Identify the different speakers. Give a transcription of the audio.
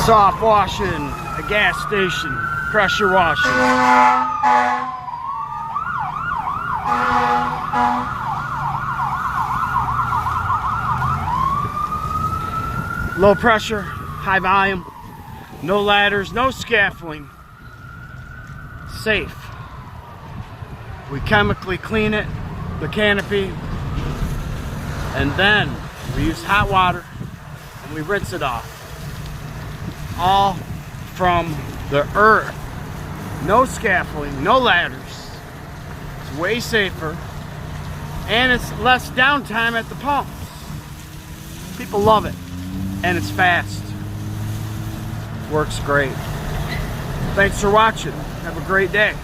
Speaker 1: Soft washing, a gas station, pressure washing. Low pressure, high volume, no ladders, no scaffolding. Safe. We chemically clean it, the canopy, and then we use hot water and we rinse it off. All from the earth. No scaffolding, no ladders. It's way safer, and it's less downtime at the pumps. People love it, and it's fast. Works great. Thanks for watching. Have a great day.